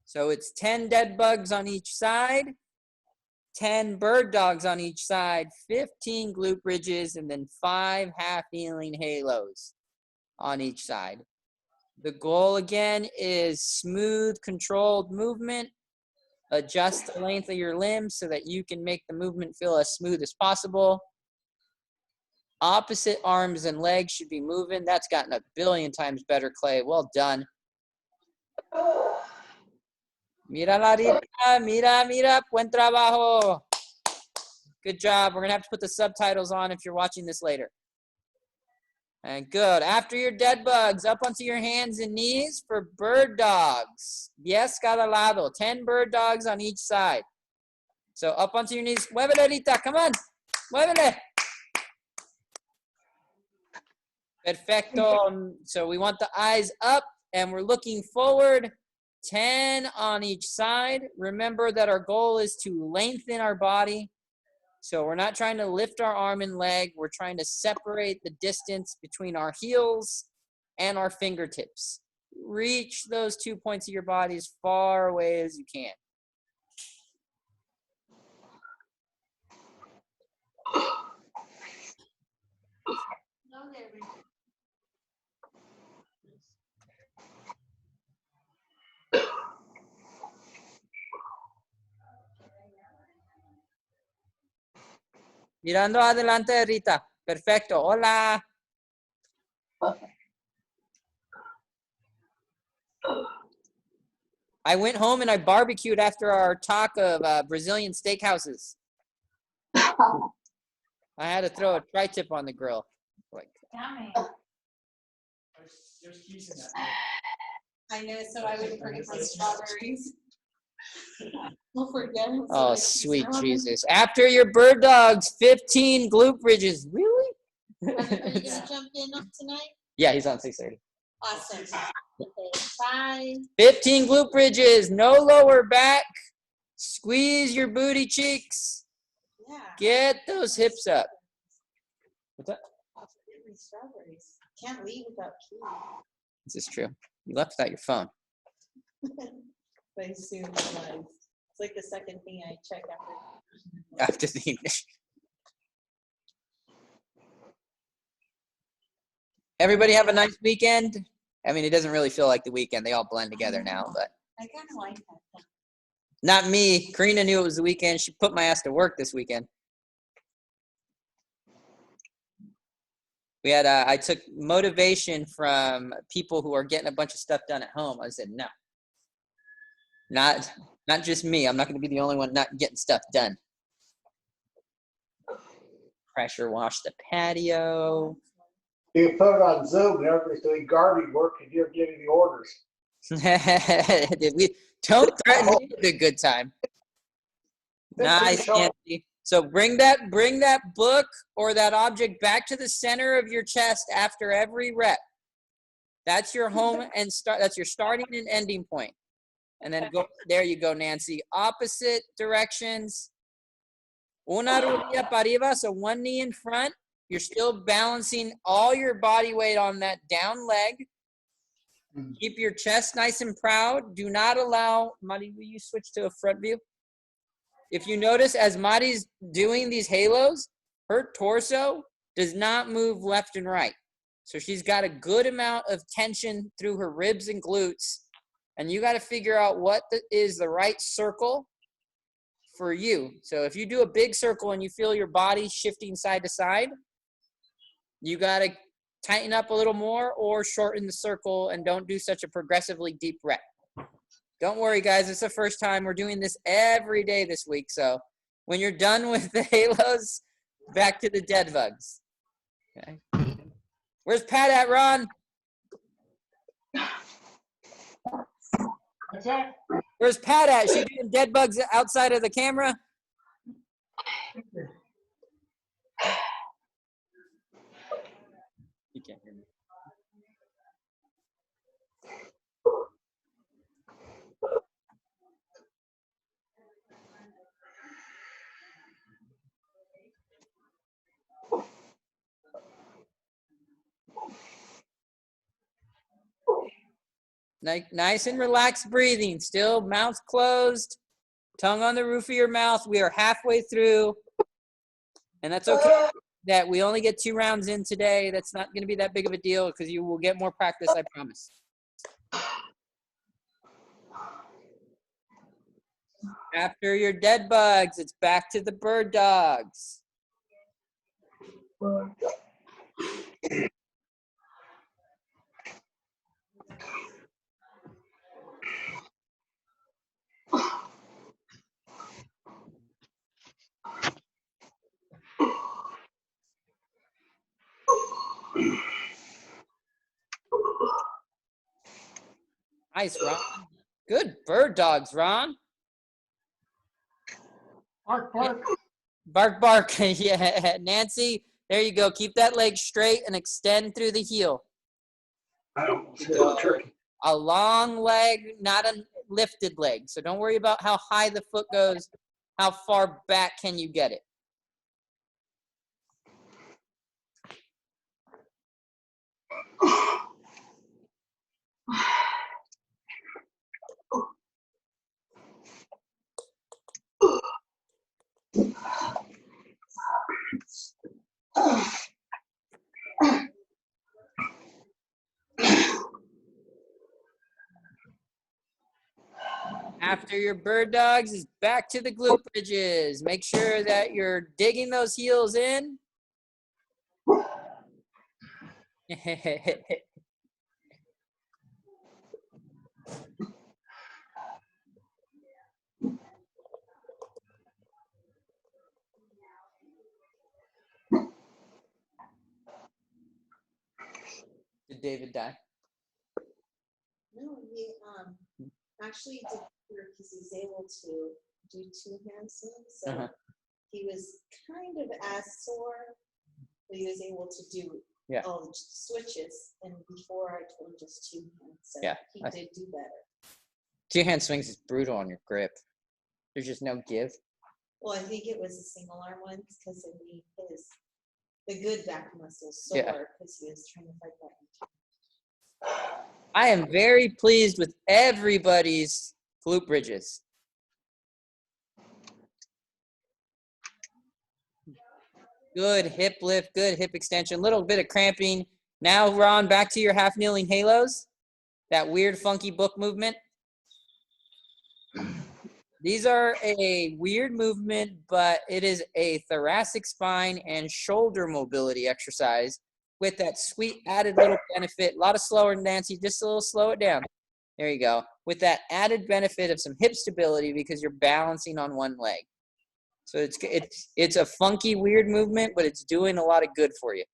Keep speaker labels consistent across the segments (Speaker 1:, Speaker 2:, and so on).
Speaker 1: So it's 10 dead bugs on each side, 10 bird dogs on each side, 15 glute bridges, and then 5 half kneeling halos on each side. The goal again is smooth, controlled movement. Adjust the length of your limbs so that you can make the movement feel as smooth as possible. Opposite arms and legs should be moving. That's gotten a billion times better, Clay. Well done. Mira la Rita, mira, buen trabajo. Good job. We're going to have to put the subtitles on if you're watching this later. And good. After your dead bugs, up onto your hands and knees for bird dogs. 10 cada lado. 10 bird dogs on each side. So up onto your knees. Muévele, Rita. Come on. Muévele. Perfecto. So we want the eyes up and we're looking forward. 10 on each side. Remember that our goal is to lengthen our body. So we're not trying to lift our arm and leg. We're trying to separate the distance between our heels and our fingertips. Reach those 2 points of your body as far away as you can. Mirando adelante, Rita. Perfecto. Hola. I went home and I barbecued after our talk of Brazilian steakhouses. I had to throw a tri-tip on the grill. Like,
Speaker 2: There's cheese in that.
Speaker 3: I know, so I would bring my strawberries. Don't forget.
Speaker 1: oh, sweet Jesus. After your bird dogs, 15 glute bridges. Really?
Speaker 3: Are you going to jump in tonight?
Speaker 1: Yeah, he's on 6:30.
Speaker 3: Awesome. Okay, bye.
Speaker 1: 15 glute bridges, no lower back. Squeeze your booty cheeks.
Speaker 3: Yeah.
Speaker 1: Get those hips up. What's that?
Speaker 3: Strawberries. Can't leave without keys.
Speaker 1: This is true. You left without your phone.
Speaker 3: But I soon realized. It's like the second thing I check after.
Speaker 1: After the English. Everybody have a nice weekend. I mean, it doesn't really feel like the weekend. They all blend together now, but.
Speaker 3: I kind of like that.
Speaker 1: Not me. Karina knew it was the weekend. She put my ass to work this weekend. We had I took motivation from people who are getting a bunch of stuff done at home. I said, no, not just me. I'm not going to be the only one not getting stuff done. Pressure wash the patio.
Speaker 4: You can put it on Zoom and everybody's doing garbage work and you're getting the orders.
Speaker 1: Don't threaten me with a good time. Nice, Nancy. So bring that book or that object back to the center of your chest after every rep. That's your home and start. That's your starting and ending point. And then go. There you go, Nancy. Opposite directions. Una rodilla para arriba, so one knee in front. You're still balancing all your body weight on that down leg. Keep your chest nice and proud. Do not allow, Mari, will you switch to a front view? If you notice, as Mari's doing these halos, her torso does not move left and right. So she's got a good amount of tension through her ribs and glutes. And you got to figure out what is the right circle for you. So if you do a big circle and you feel your body shifting side to side, you got to tighten up a little more or shorten the circle and don't do such a progressively deep rep. Don't worry, guys. It's the first time. We're doing this every day this week. So when you're done with the halos, back to the dead bugs. Okay. Where's Pat at, Ron?
Speaker 2: What's that?
Speaker 1: Where's Pat at? She doing dead bugs outside of the camera? You can't hear me. Nice and relaxed breathing. Still mouth closed, tongue on the roof of your mouth. We are halfway through, and that's okay. That we only get 2 rounds in today. That's not going to be that big of a deal because you will get more practice, I promise. After your dead bugs, it's back to the bird dogs. Nice, Ron. Good bird dogs, Ron.
Speaker 4: Bark, bark.
Speaker 1: Bark, bark. Yeah, Nancy, there you go. Keep that leg straight and extend through the heel.
Speaker 4: I almost hit a turkey.
Speaker 1: A long leg, not a lifted leg. So don't worry about how high the foot goes. How far back can you get it? After your bird dogs is back to the glute bridges. Make sure that you're digging those heels in. Did David die?
Speaker 3: No, he actually did because he's able to do 2 hand swings. So he was kind of as sore, but he was able to do all the switches. And before I told him just 2 hands, so he did do better.
Speaker 1: 2 hand swings is brutal on your grip. There's just no give.
Speaker 3: Well, I think it was a single arm one because it made the good back muscles sore because he was trying to fight that.
Speaker 1: I am very pleased with everybody's glute bridges. Good hip lift, good hip extension, little bit of cramping. Now, Ron, back to your half kneeling halos. That weird, funky book movement. These are a weird movement, but it is a thoracic spine and shoulder mobility exercise with that sweet added little benefit. A lot of slower, Nancy, just a little slow it down. There you go. With that added benefit of some hip stability because you're balancing on one leg. So it's a funky, weird movement, but it's doing a lot of good for you.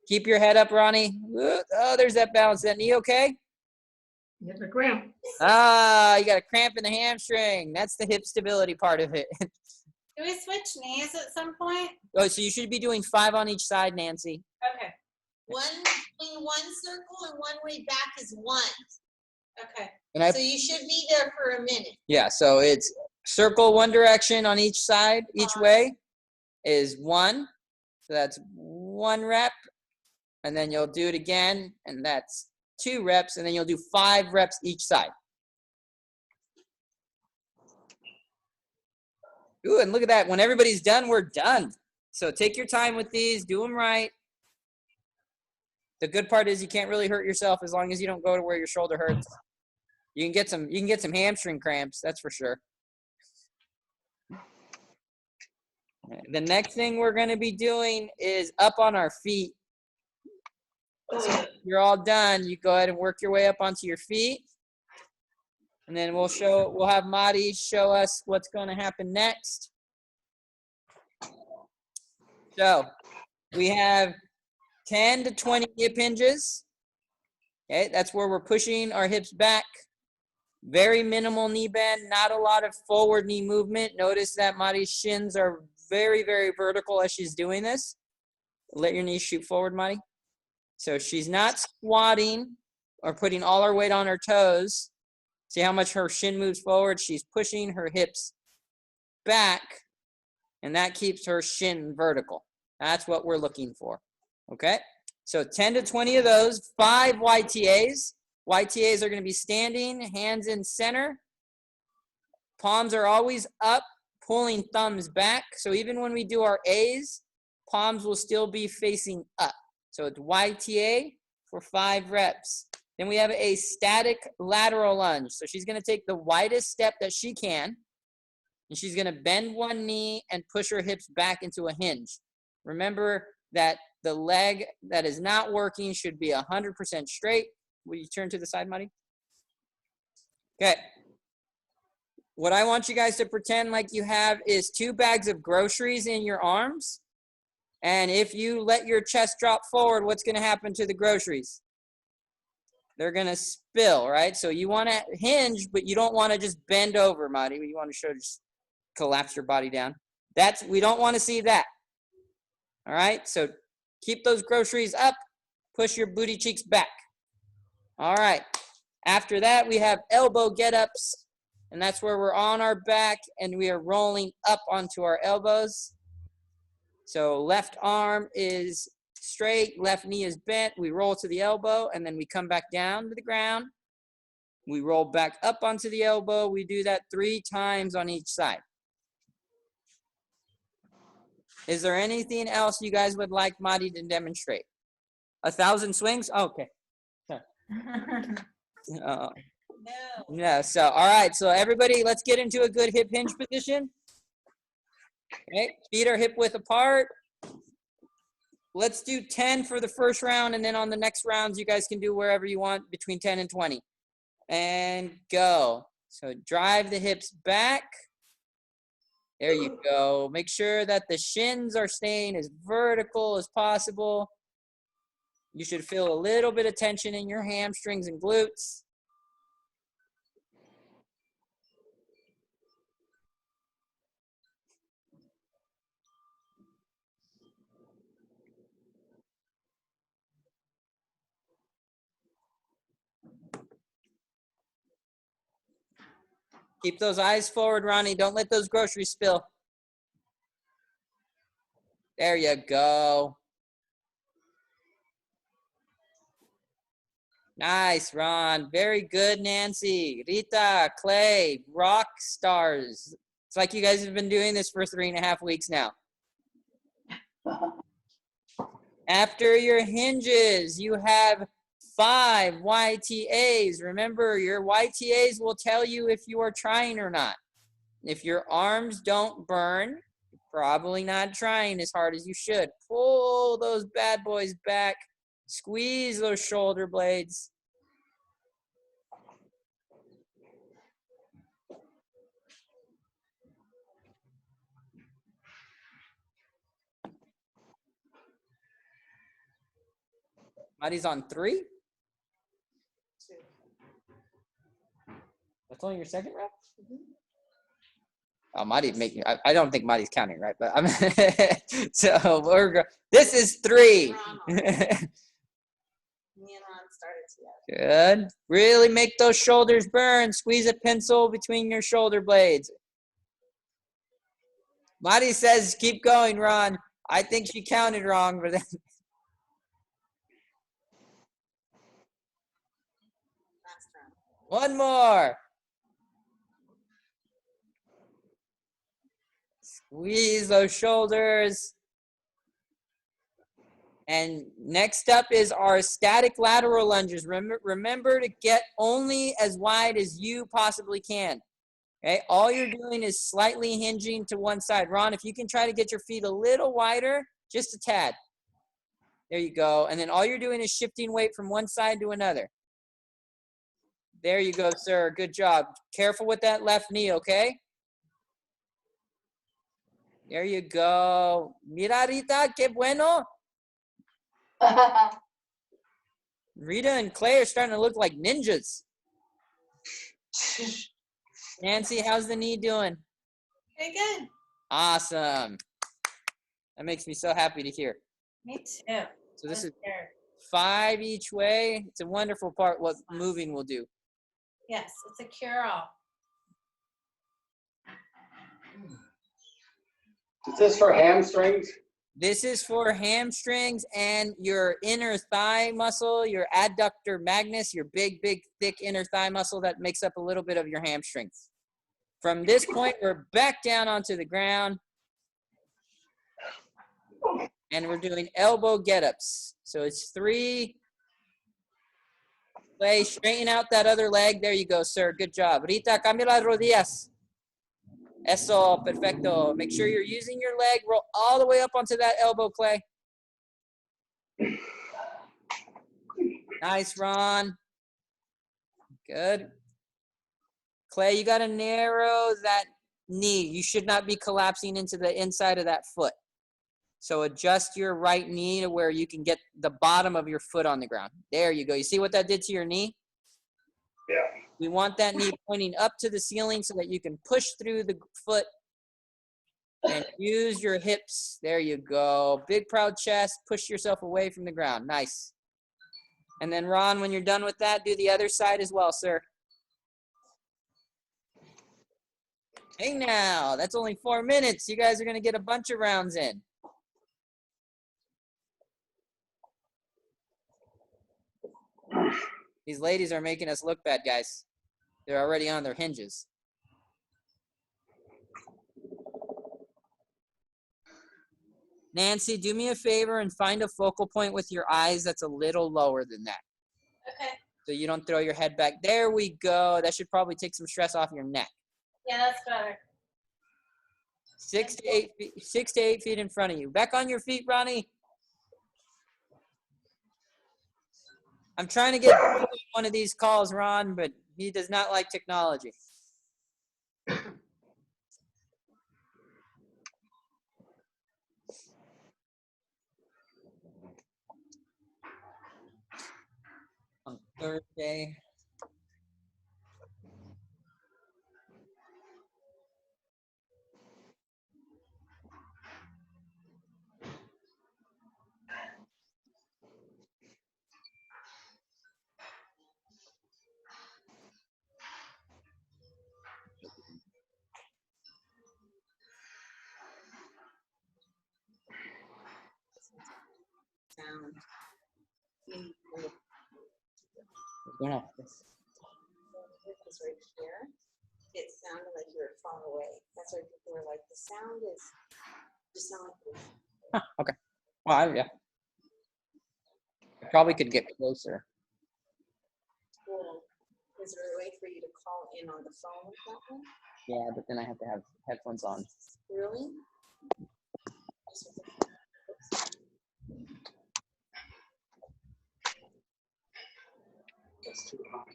Speaker 1: Keep your head up, Ronnie. Oh, there's that balance. Is that knee okay?
Speaker 4: You have a cramp.
Speaker 1: Ah, you got a cramp in the hamstring. That's the hip stability part of it.
Speaker 2: Do we switch knees at some point?
Speaker 1: Oh, so you should be doing 5 on each side, Nancy.
Speaker 2: Okay.
Speaker 3: One circle and one way back is 1.
Speaker 2: Okay.
Speaker 1: And
Speaker 3: So you should be there for a minute.
Speaker 1: yeah, so it's circle one direction on each side, each way is 1. So that's 1 rep. And then you'll do it again, and that's 2 reps, and then you'll do 5 reps each side. Ooh, and look at that. When everybody's done, we're done. So take your time with these. Do them right. The good part is you can't really hurt yourself as long as you don't go to where your shoulder hurts. You can get some hamstring cramps, that's for sure. The next thing we're going to be doing is up on our feet. So you're all done. You go ahead and work your way up onto your feet. And then we'll have Madi show us what's going to happen next. So we have 10 to 20 hip hinges. Okay, that's where we're pushing our hips back. Very minimal knee bend, not a lot of forward knee movement. Notice that Madi's shins are very, very vertical as she's doing this. Let your knees shoot forward, Madi. So she's not squatting or putting all her weight on her toes. See how much her shin moves forward? She's pushing her hips back, and that keeps her shin vertical. That's what we're looking for, okay? So 10 to 20 of those, 5 YTAs. YTAs are going to be standing, hands in center. Palms are always up, pulling thumbs back. So even when we do our A's, palms will still be facing up. So it's YTA for 5 reps. Then we have a static lateral lunge. So she's going to take the widest step that she can, and she's going to bend one knee and push her hips back into a hinge. Remember that the leg that is not working should be 100% straight. Will you turn to the side, Madi? Okay. What I want you guys to pretend like you have is 2 bags of groceries in your arms. And if you let your chest drop forward, what's going to happen to the groceries? They're going to spill, right? So you want to hinge, but you don't want to just bend over, Madi. You want to just collapse your body down. We don't want to see that. All right? So keep those groceries up. Push your booty cheeks back. All right. After that, we have elbow get-ups. And that's where we're on our back and we are rolling up onto our elbows. So left arm is straight, left knee is bent. We roll to the elbow and then we come back down to the ground. We roll back up onto the elbow. We do that 3 times on each side. Is there anything else you guys would like Madi to demonstrate? 1,000 swings? Oh, okay.
Speaker 2: No.
Speaker 1: No. So, all right. So everybody, let's get into a good hip hinge position. Okay. Feet are hip width apart. Let's do 10 for the first round, and then on the next rounds, you guys can do wherever you want between 10 and 20. And go. So drive the hips back. There you go. Make sure that the shins are staying as vertical as possible. You should feel a little bit of tension in your hamstrings and glutes. Keep those eyes forward, Ronnie. Don't let those groceries spill. There you go. Nice, Ron. Very good, Nancy. Rita, Clay, rock stars. It's like you guys have been doing this for 3.5 weeks now. After your hinges, you have 5 YTAs. Remember, your YTAs will tell you if you are trying or not. If your arms don't burn, you're probably not trying as hard as you should. Pull those bad boys back. Squeeze those shoulder blades. Madi's on 3.
Speaker 3: 2.
Speaker 1: That's only your second rep?
Speaker 3: Mhm.
Speaker 1: Oh, Madi's making. I don't think Madi's counting, right? But I'm. So this is 3.
Speaker 3: Me and Ron started together.
Speaker 1: Good. Really make those shoulders burn. Squeeze a pencil between your shoulder blades. Madi says, keep going, Ron. I think she counted wrong, but
Speaker 3: Last round.
Speaker 1: one more. Squeeze those shoulders. And next up is our static lateral lunges. Remember to get only as wide as you possibly can. Okay, all you're doing is slightly hinging to one side. Ron, if you can try to get your feet a little wider, just a tad. There you go. And then all you're doing is shifting weight from one side to another. There you go, sir. Good job. Careful with that left knee, okay? There you go. Mira, Rita, qué bueno. Rita and Clay are starting to look like ninjas. Nancy, how's the knee doing?
Speaker 2: Very good.
Speaker 1: Awesome. That makes me so happy to hear.
Speaker 2: Me too.
Speaker 1: So this is
Speaker 2: Scared.
Speaker 1: 5 each way. It's a wonderful part what moving will do.
Speaker 2: Yes, it's a cure-all.
Speaker 4: Is this for hamstrings?
Speaker 1: This is for hamstrings and your inner thigh muscle, your adductor magnus, your big, thick inner thigh muscle that makes up a little bit of your hamstrings. From this point, we're back down onto the ground. And we're doing elbow get-ups. So it's 3. Play, straighten out that other leg. There you go, sir. Good job. Rita, cambia las rodillas. Eso, perfecto. Make sure you're using your leg. Roll all the way up onto that elbow, Clay. Nice, Ron. Good. Clay, you got to narrow that knee. You should not be collapsing into the inside of that foot. So adjust your right knee to where you can get the bottom of your foot on the ground. There you go. You see what that did to your knee?
Speaker 4: Yeah.
Speaker 1: We want that knee pointing up to the ceiling so that you can push through the foot and use your hips. There you go. Big, proud chest. Push yourself away from the ground. Nice. And then, Ron, when you're done with that, do the other side as well, sir. Hey, now. That's only 4 minutes. You guys are going to get a bunch of rounds in. These ladies are making us look bad, guys. They're already on their hinges. Nancy, do me a favor and find a focal point with your eyes that's a little lower than that.
Speaker 2: Okay.
Speaker 1: So you don't throw your head back. There we go. That should probably take some stress off your neck.
Speaker 2: Yeah, that's better.
Speaker 1: 6 to 8 feet in front of you. Back on your feet, Ronnie. I'm trying to get one of these calls, Ron, but he does not like technology. On Thursday.
Speaker 3: Sound.
Speaker 1: Yeah.
Speaker 3: Because right here, it sounded like you were far away. That's why people were like, the sound is just not like this.
Speaker 1: Huh, okay. Well, yeah. I probably could get closer.
Speaker 3: Cool. Is there a way for you to call in on the phone with that one?
Speaker 1: Yeah, but then I have to have headphones on.
Speaker 3: Really?
Speaker 4: That's too high.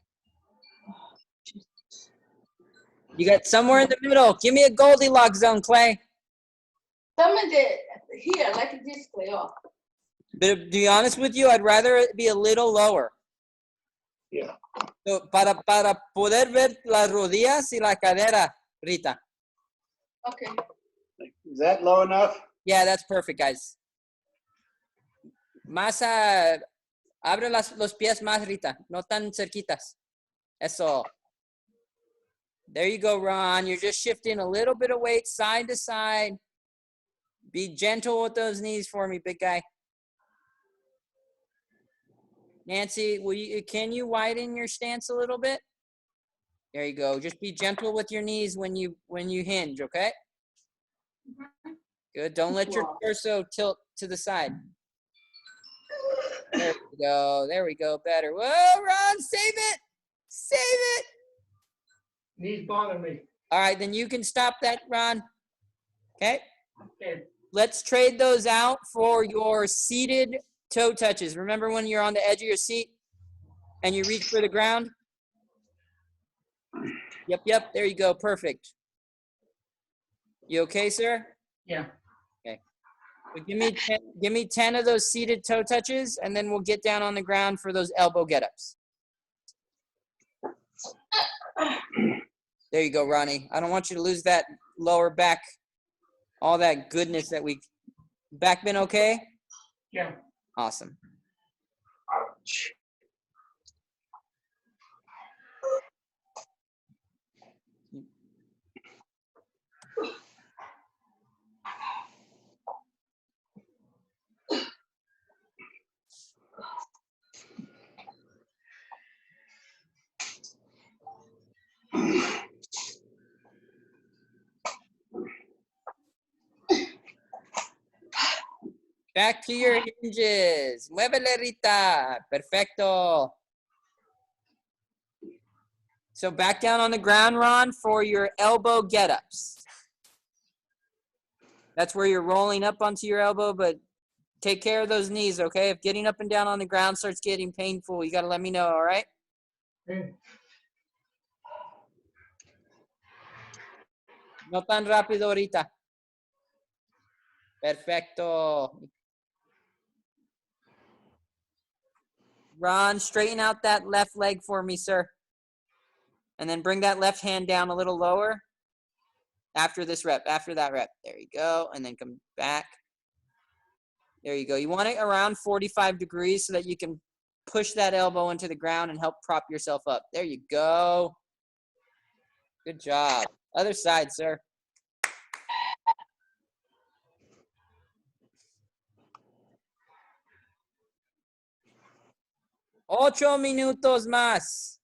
Speaker 1: You got somewhere in the middle. Give me a Goldilocks zone, Clay.
Speaker 5: Some of the here, like this way off.
Speaker 1: But to be honest with you, I'd rather it be a little lower.
Speaker 4: Yeah.
Speaker 1: So, para poder ver las rodillas y la cadera, Rita.
Speaker 5: Okay.
Speaker 4: Is that low enough?
Speaker 1: Yeah, that's perfect, guys. Más, abre los pies más, Rita. No tan cerquitas. Eso. There you go, Ron. You're just shifting a little bit of weight side to side. Be gentle with those knees for me, big guy. Nancy, can you widen your stance a little bit? There you go. Just be gentle with your knees when you hinge, okay? Good. Don't let your torso tilt to the side. There we go. There we go. Better. Whoa, Ron, save it. Save it.
Speaker 4: Knees bother me.
Speaker 1: All right, then you can stop that, Ron. Okay?
Speaker 4: Okay.
Speaker 1: Let's trade those out for your seated toe touches. Remember when you're on the edge of your seat and you reach for the ground? Yep. There you go. Perfect. You okay, sir?
Speaker 4: Yeah.
Speaker 1: Okay. So give me 10 of those seated toe touches, and then we'll get down on the ground for those elbow get-ups. There you go, Ronnie. I don't want you to lose that lower back, all that goodness that we... Back been okay?
Speaker 4: Yeah.
Speaker 1: Awesome.
Speaker 4: Ouch.
Speaker 1: Back to your hinges. Muévele, Rita. Perfecto. So back down on the ground, Ron, for your elbow get-ups. That's where you're rolling up onto your elbow, but take care of those knees, okay? If getting up and down on the ground starts getting painful, you got to let me know, all right?
Speaker 4: Okay.
Speaker 1: No tan rápido ahorita. Perfecto. Ron, straighten out that left leg for me, sir. And then bring that left hand down a little lower after this rep, after that rep. There you go. And then come back. There you go. You want it around 45 degrees so that you can push that elbow into the ground and help prop yourself up. There you go. Good job. Other side, sir. Ocho minutos más.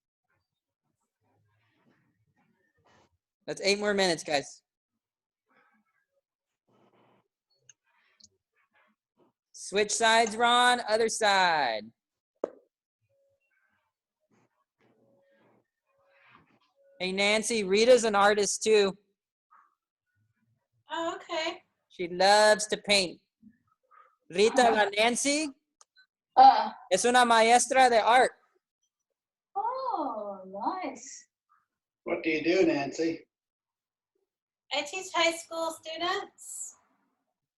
Speaker 1: That's 8 more minutes, guys. Switch sides, Ron. Other side. Hey, Nancy, Rita's an artist too.
Speaker 2: Oh, okay.
Speaker 1: She loves to paint. Rita, la Nancy, es una maestra de art.
Speaker 5: Oh, nice.
Speaker 4: What do you do, Nancy?
Speaker 2: I teach high school students,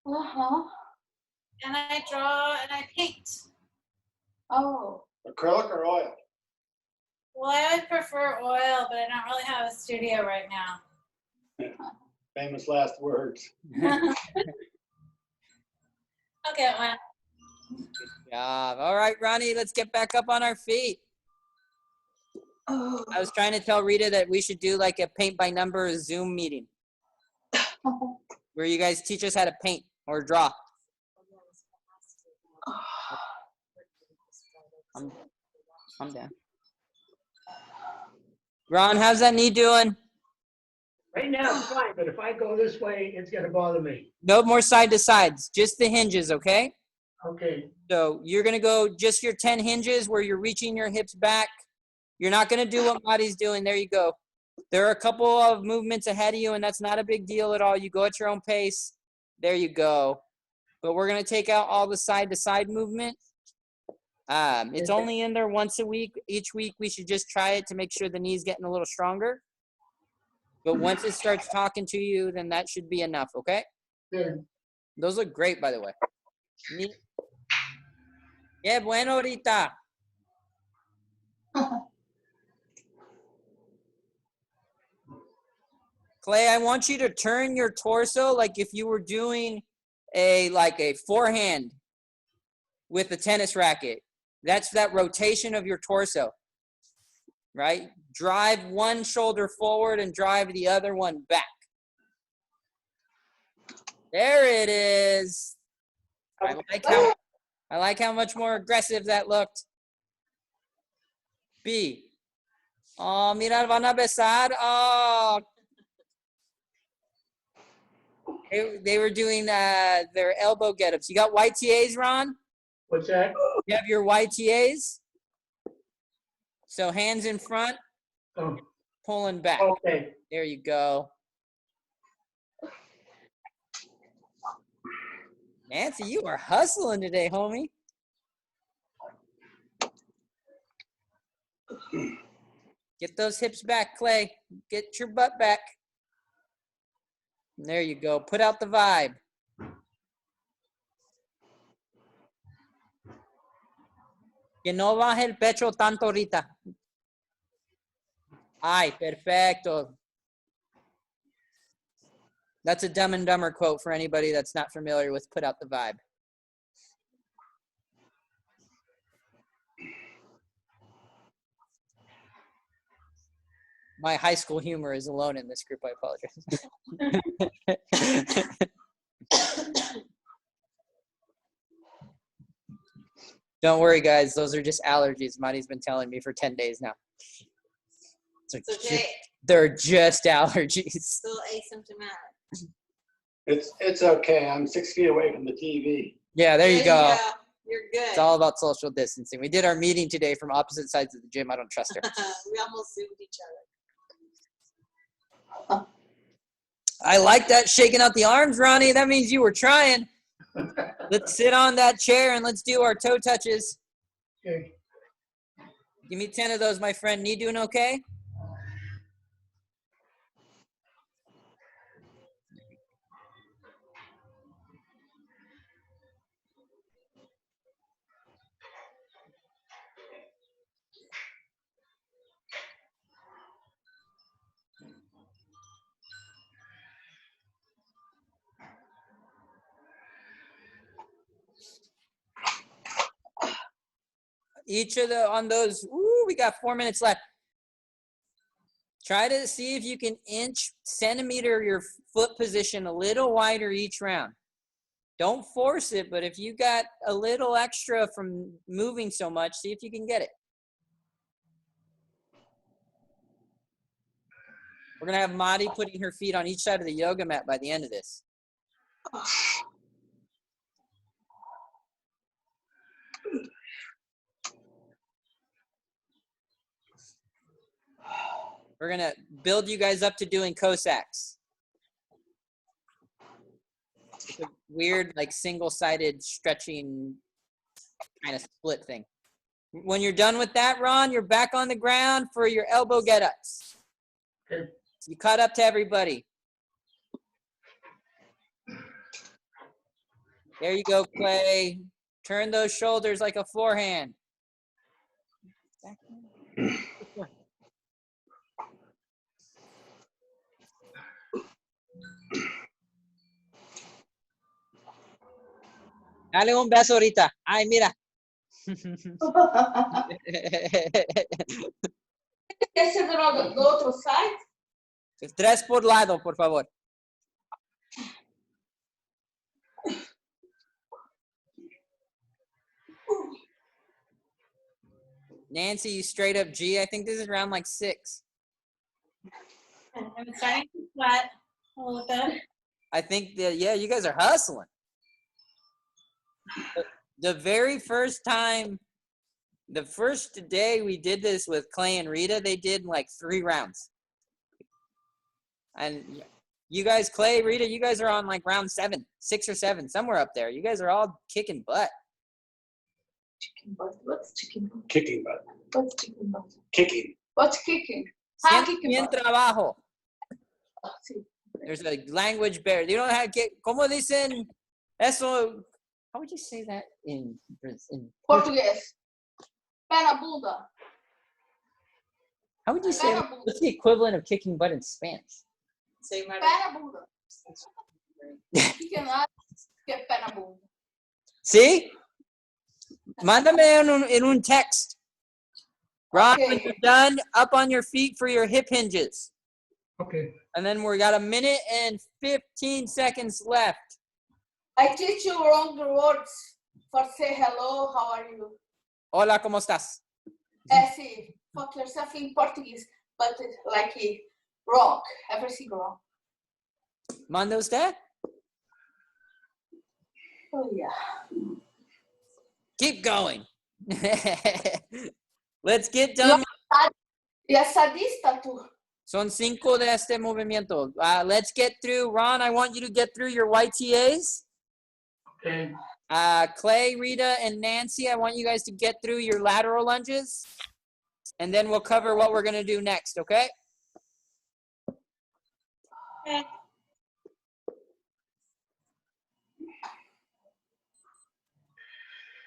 Speaker 5: Uh-huh.
Speaker 2: and I draw and I paint.
Speaker 5: Oh.
Speaker 4: Acrylic or oil?
Speaker 2: Well, I would prefer oil, but I don't really have a studio right now.
Speaker 4: Famous last words.
Speaker 2: I'll get one.
Speaker 1: Good job. All right, Ronnie, let's get back up on our feet.
Speaker 5: Oh.
Speaker 1: I was trying to tell Rita that we should do like a paint by number Zoom meeting where you guys teach us how to paint or draw. I'm down. Ron, how's that knee doing?
Speaker 6: Right now it's fine, but if I go this way, it's gonna bother me.
Speaker 1: No more side to sides, just the hinges, okay?
Speaker 6: Okay,
Speaker 1: So you're gonna go just your 10 hinges where you're reaching your hips back. You're not gonna do what Mari's doing. There you go. There are a couple of movements ahead of you, and that's not a big deal at all. You go at your own pace. There you go. But we're gonna take out all the side to side movement. It's only in there once a week. Each week we should just try it to make sure the knee's getting a little stronger. But once it starts talking to you, then that should be enough, okay?
Speaker 6: good.
Speaker 1: Those look great, by the way. Yeah, bueno, Rita. Clay, I want you to turn your torso like if you were doing a forehand with a tennis racket. That's that rotation of your torso, right? Drive one shoulder forward and drive the other one back. There it is. I like how much more aggressive that looked. B. Oh, mira, van a besar. Oh. They were doing their elbow get-ups. You got YTAs, Ron?
Speaker 6: What's that?
Speaker 1: You have your YTAs? So hands in front,
Speaker 6: Oh,
Speaker 1: pulling back.
Speaker 6: okay.
Speaker 1: There you go. Nancy, you are hustling today, homie. Get those hips back, Clay. Get your butt back. There you go. Put out the vibe. Que no baje el pecho tanto ahorita. Ay, perfecto. That's a Dumb and Dumber quote for anybody that's not familiar with Put Out the Vibe. My high school humor is alone in this group. I apologize. Don't worry, guys. Those are just allergies. Mari's been telling me for 10 days now.
Speaker 3: It's okay.
Speaker 1: They're just allergies.
Speaker 3: Still asymptomatic.
Speaker 4: It's okay. I'm 6 feet away from the TV.
Speaker 1: Yeah, there you go.
Speaker 3: You're good.
Speaker 1: It's all about social distancing. We did our meeting today from opposite sides of the gym. I don't trust her.
Speaker 3: We almost zoomed each other.
Speaker 1: I like that shaking out the arms, Ronnie. That means you were trying. Let's sit on that chair and let's do our toe touches.
Speaker 6: Okay.
Speaker 1: Give me 10 of those, my friend. You doing okay? Each of the, on those, ooh, we got 4 minutes left. Try to see if you can centimeter your foot position a little wider each round. Don't force it, but if you got a little extra from moving so much, see if you can get it. We're going to have Madi putting her feet on each side of the yoga mat by the end of this. We're going to build you guys up to doing Cossacks. It's a weird, like, single-sided stretching kind of split thing. When you're done with that, Ron, you're back on the ground for your elbow get-ups.
Speaker 6: Okay.
Speaker 1: You caught up to everybody. There you go, Clay. Turn those shoulders like a forehand. Dale un beso ahorita. Ay, mira.
Speaker 5: Esse do outro side?
Speaker 1: 3 por lado, por favor. Nancy, you straight up G. I think this is round like 6.
Speaker 2: I'm starting to sweat a little bit.
Speaker 1: I think that, yeah, you guys are hustling. The very first time, the first day we did this with Clay and Rita, they did like 3 rounds. And you guys, Clay, Rita, you guys are on like round 7, 6 or 7, somewhere up there. You guys are all kicking butt.
Speaker 5: Chicken butt. What's chicken butt?
Speaker 4: Kicking butt.
Speaker 5: What's chicken butt?
Speaker 4: Kicking.
Speaker 5: What's kicking? Kicking
Speaker 1: Bien
Speaker 5: butt.
Speaker 1: trabajo.
Speaker 5: Oh, sí.
Speaker 1: There's a language barrier. You don't have que, ¿cómo dicen eso? How would you say that in
Speaker 5: Português. Pé na bunda.
Speaker 1: How would you say that? What's the equivalent of kicking butt in Spanish?
Speaker 3: Say my
Speaker 5: Pé na bunda. Kicking ass, get pé na bunda.
Speaker 1: See? Mándame en un text. Ron,
Speaker 5: Okay.
Speaker 1: when you're done, up on your feet for your hip hinges.
Speaker 6: Okay.
Speaker 1: And then we got 1 minute and 15 seconds left.
Speaker 5: I teach you wrong the words for say hello, how are you?
Speaker 1: Hola, ¿cómo estás?
Speaker 5: Sí, fuck yourself in Portuguese, but it's like wrong, everything wrong.
Speaker 1: ¿Manda usted?
Speaker 5: Oh yeah.
Speaker 1: Keep going. Let's get done.
Speaker 5: Y es sadista tú.
Speaker 1: Son 5 de este movimiento. Let's get through. Ron, I want you to get through your YTAs.
Speaker 6: Okay.
Speaker 1: Clay, Rita, and Nancy, I want you guys to get through your lateral lunges. And then we'll cover what we're going to do next, okay?
Speaker 2: Okay.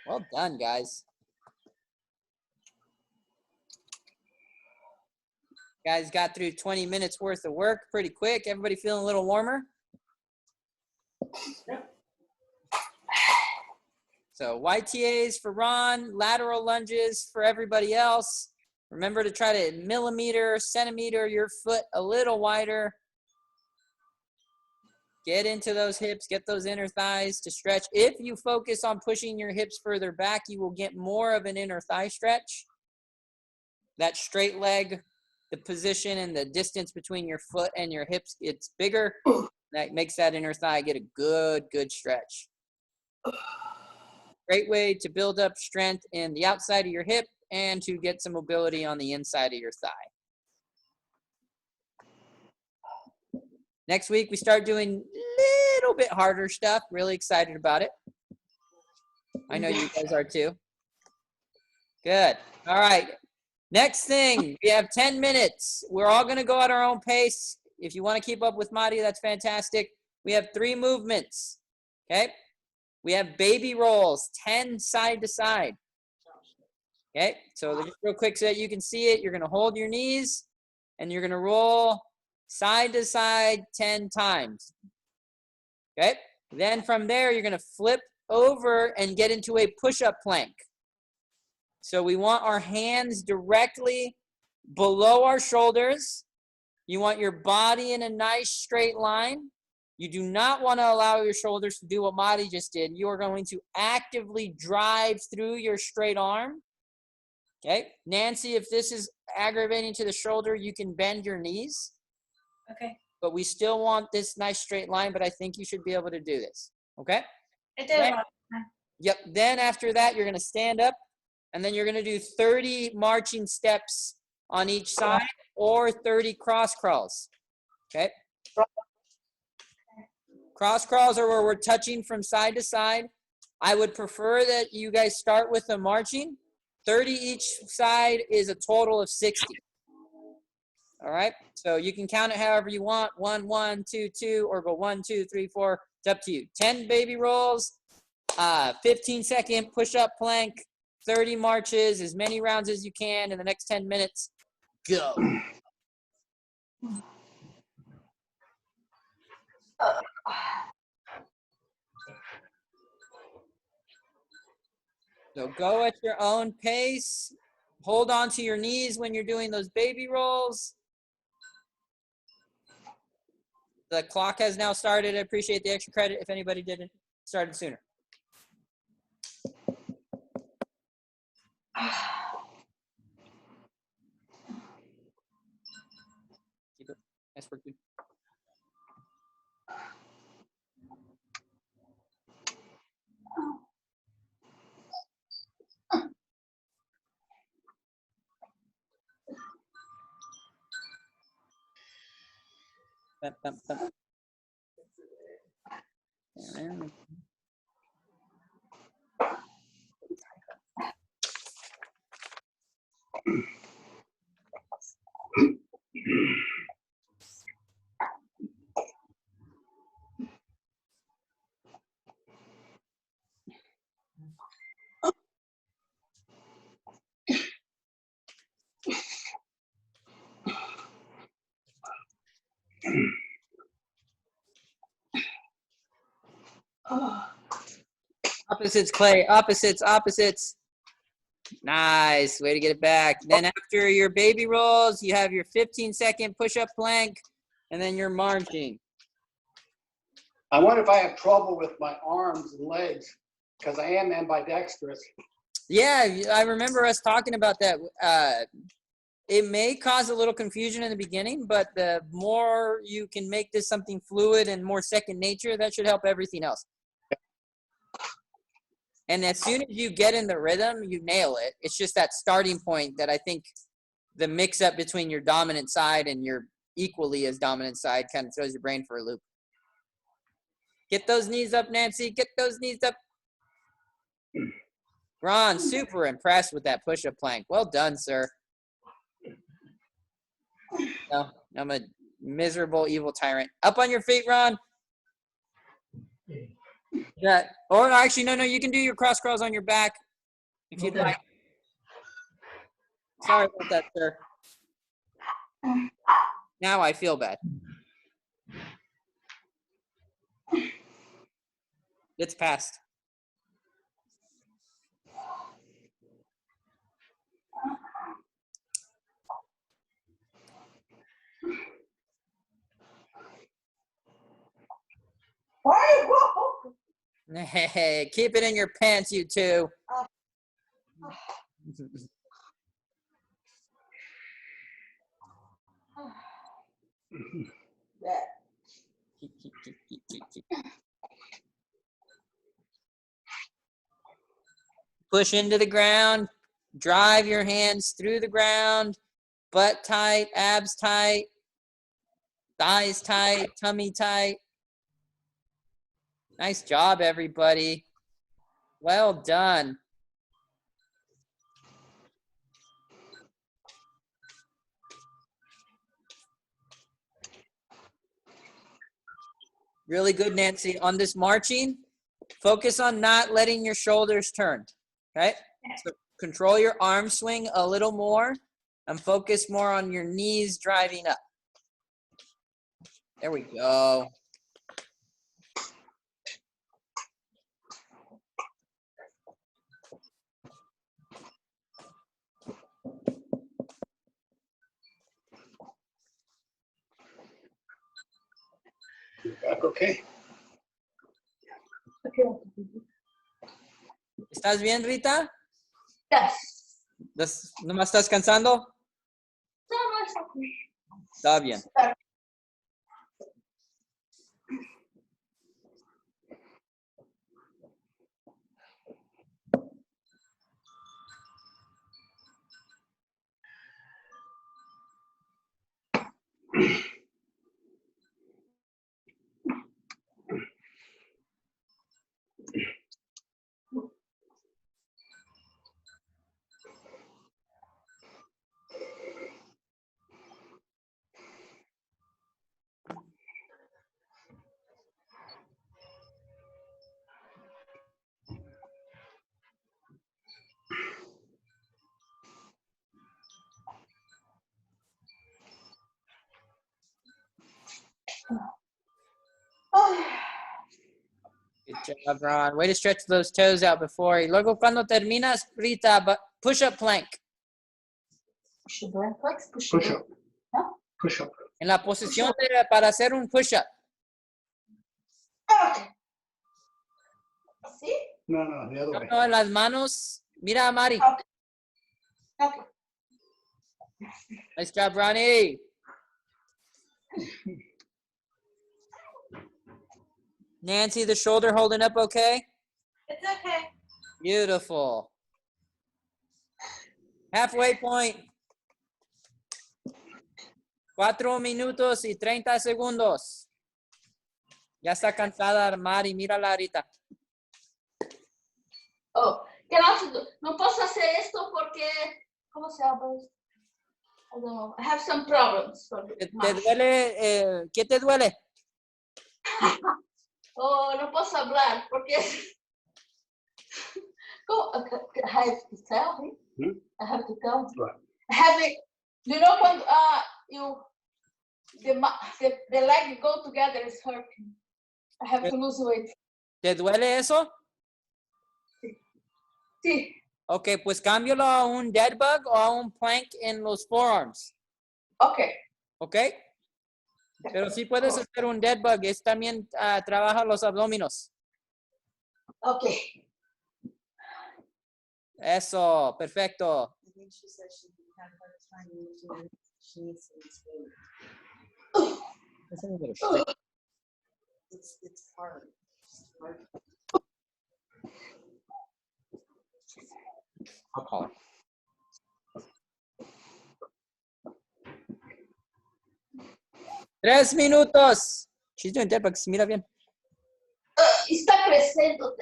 Speaker 1: Well done, guys. Guys got through 20 minutes worth of work pretty quick. Everybody feeling a little warmer? So YTAs for Ron, lateral lunges for everybody else. Remember to try to millimeter, centimeter your foot a little wider. Get into those hips, get those inner thighs to stretch. If you focus on pushing your hips further back, you will get more of an inner thigh stretch. That straight leg, the position and the distance between your foot and your hips, it's bigger. That makes that inner thigh get a good stretch. Great way to build up strength in the outside of your hip and to get some mobility on the inside of your thigh. Next week, we start doing a little bit harder stuff. Really excited about it. I know you guys are too. Good. All right. Next thing, we have 10 minutes. We're all going to go at our own pace. If you want to keep up with Madi, that's fantastic. We have 3 movements. Okay. We have baby rolls, 10 side to side. Okay. So just real quick so that you can see it, you're going to hold your knees and you're going to roll side to side 10 times. Okay. Then from there, you're going to flip over and get into a push-up plank. So we want our hands directly below our shoulders. You want your body in a nice straight line. You do not want to allow your shoulders to do what Madi just did. You are going to actively drive through your straight arm. Okay. Nancy, if this is aggravating to the shoulder, you can bend your knees.
Speaker 2: Okay.
Speaker 1: But we still want this nice straight line, but I think you should be able to do this. Okay?
Speaker 2: I did it.
Speaker 1: Yep. Then after that, you're going to stand up, and then you're going to do 30 marching steps on each side or 30 cross crawls. Okay? Cross crawls are where we're touching from side to side. I would prefer that you guys start with the marching. 30 each side is a total of 60. All right? So you can count it however you want. 1, 1, 2, 2, or go 1, 2, 3, 4. It's up to you. 10 baby rolls, 15-second push-up plank, 30 marches, as many rounds as you can in the next 10 minutes. Go. So go at your own pace. Hold on to your knees when you're doing those baby rolls. The clock has now started. I appreciate the extra credit if anybody didn't started sooner. Keep it. Nice work, dude. Bump, bump, bump. Opposites, Clay. Opposites, opposites. Nice. Way to get it back. Then after your baby rolls, you have your 15-second push-up plank, and then you're marching.
Speaker 4: I wonder if I have trouble with my arms and legs because I am ambidextrous.
Speaker 1: Yeah, I remember us talking about that. It may cause a little confusion in the beginning, but the more you can make this something fluid and more second nature, that should help everything else. And as soon as you get in the rhythm, you nail it. It's just that starting point that I think the mix-up between your dominant side and your equally as dominant side kind of throws your brain for a loop. Get those knees up, Nancy. Get those knees up. Ron, super impressed with that push-up plank. Well done, sir. No, I'm a miserable, evil tyrant. Up on your feet, Ron. Yeah. Or actually, no, you can do your cross crawls on your back if you'd like. Sorry about that, sir. Now I feel bad. It's past. Hey, keep it in your pants, you two. Push into the ground. Drive your hands through the ground. Butt tight, abs tight, thighs tight, tummy tight. Nice job, everybody. Well done. Really good, Nancy. On this marching, focus on not letting your shoulders turn, okay? So control your arm swing a little more and focus more on your knees driving up. There we go.
Speaker 4: Back okay?
Speaker 1: ¿Estás bien, Rita?
Speaker 5: Yes.
Speaker 1: ¿No me estás cansando?
Speaker 5: No, no, it's okay.
Speaker 1: Está bien. Good job, Ron. Way to stretch those toes out before. Y luego cuando terminas, Rita, push-up plank.
Speaker 5: Push up, flex, push
Speaker 4: Push
Speaker 5: up.
Speaker 4: up.
Speaker 5: Huh?
Speaker 4: Push up.
Speaker 1: En la posición para hacer un push-up.
Speaker 5: Okay. See?
Speaker 4: No, the other way.
Speaker 1: No, en las manos. Mira a Mari.
Speaker 5: Okay.
Speaker 1: Nice job, Ronnie. Nancy, the shoulder holding up okay?
Speaker 2: It's okay.
Speaker 1: Beautiful. Halfway point. 4 minutos y 30 segundos. Ya está cansada, Mari. Mírala ahorita.
Speaker 5: Oh, no puedo hacer esto porque, ¿cómo se llama? I don't know. I have some problems.
Speaker 1: ¿Te duele? ¿Qué te duele?
Speaker 5: Oh, no puedo hablar porque I have to tell him.
Speaker 4: Hmm?
Speaker 5: I have to tell him.
Speaker 4: Right.
Speaker 5: I have it. You know when the leg go together is hurting. I have to lose weight.
Speaker 1: ¿Te duele eso?
Speaker 5: Sí.
Speaker 1: Ok, pues cámbialo a un dead bug o a un plank en los forearms.
Speaker 5: Okay.
Speaker 1: ¿Ok? Pero sí puedes hacer un dead bug. Es también trabaja los abdominos.
Speaker 5: Okay.
Speaker 1: Eso, perfecto.
Speaker 3: I think she said she had a hard time using it. She needs some food. It's hard. It's hard.
Speaker 1: I'll call her. Tres minutos. She's doing dead bugs. Mira bien.
Speaker 5: Está creciendo.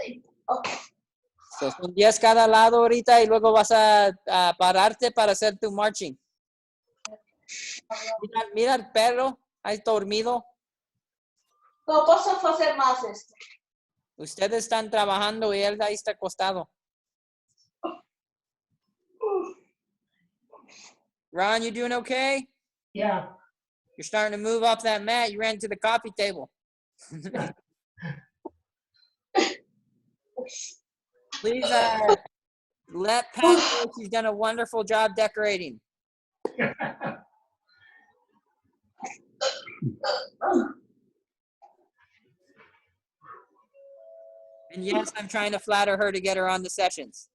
Speaker 5: Okay.
Speaker 1: So, son 10 cada lado ahorita y luego vas a pararte para hacer tu marching. Mira el perro. Ahí dormido.
Speaker 5: No puedo hacer más esto.
Speaker 1: Ustedes están trabajando y él ahí está acostado. Ron, you doing okay?
Speaker 6: Yeah.
Speaker 1: You're starting to move off that mat. You ran to the coffee table. Please let Pat know she's done a wonderful job decorating. And yes, I'm trying to flatter her to get her on the sessions.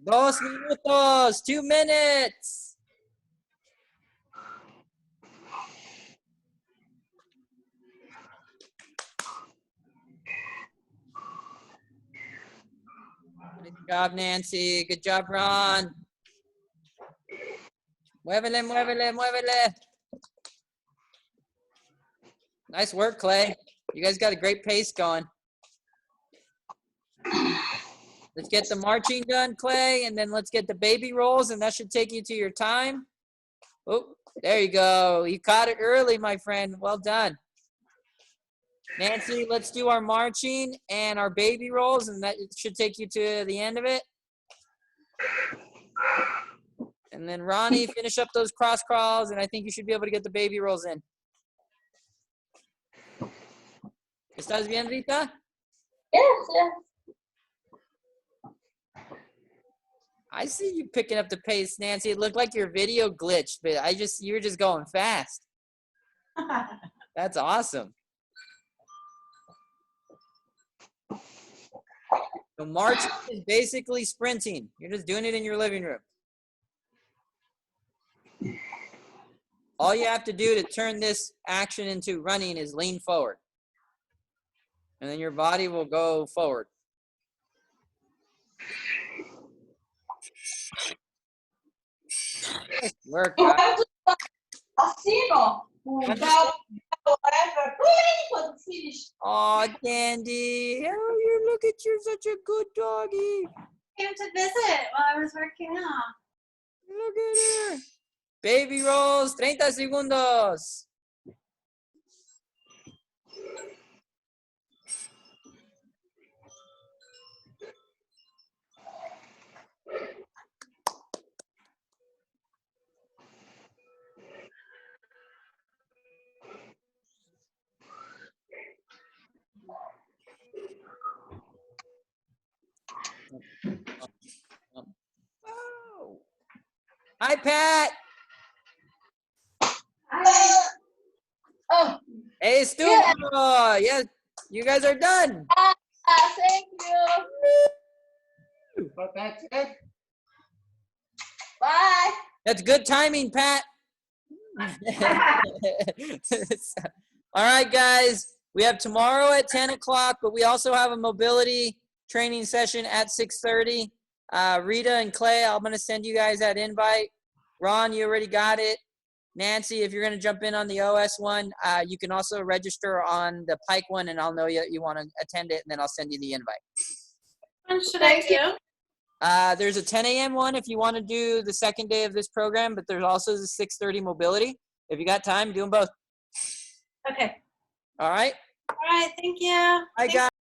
Speaker 1: Dos minutos, 2 minutes. job, Nancy. Good job, Ron. Muévele, muévele, muévele. Nice work, Clay. You guys got a great pace going. Let's get the marching done, Clay, and then let's get the baby rolls, and that should take you to your time. Oh, there you go. You caught it early, my friend. Well done. Nancy, let's do our marching and our baby rolls, and that should take you to the end of it. And then Ronnie, finish up those cross crawls, and I think you should be able to get the baby rolls in. ¿Estás bien, Rita?
Speaker 5: Yes, yes.
Speaker 1: I see you picking up the pace, Nancy. It looked like your video glitched, but you were just going fast. That's awesome. So marching is basically sprinting. You're just doing it in your living room. All you have to do to turn this action into running is lean forward. And then your body will go forward. Nice work,
Speaker 5: You
Speaker 1: guys.
Speaker 5: have to assim, ó. Without whatever. Quando finish.
Speaker 1: Oh, Dandy. Oh, look at you're such a good doggy.
Speaker 2: Came to visit while I was working out.
Speaker 1: Look at her. Baby rolls, 30 segundos. Oh. Hi, Pat.
Speaker 5: Oh,
Speaker 1: Hey, Stu. Yeah, you guys are done.
Speaker 5: thank you.
Speaker 4: But that's it.
Speaker 5: Bye.
Speaker 1: That's good timing, Pat. All right, guys. We have tomorrow at 10 o'clock, but we also have a mobility training session at 6:30. Rita and Clay, I'm going to send you guys that invite. Ron, you already got it. Nancy, if you're going to jump in on the OS one, you can also register on the Pike one, and I'll know you want to attend it, and then I'll send you the invite.
Speaker 2: What should I do?
Speaker 1: There's a 10 a.m. one if you want to do the second day of this program, but there's also the 6:30 mobility. If you got time, do them both.
Speaker 2: Okay.
Speaker 1: All right?
Speaker 2: All right. Thank you.
Speaker 1: Bye, guys.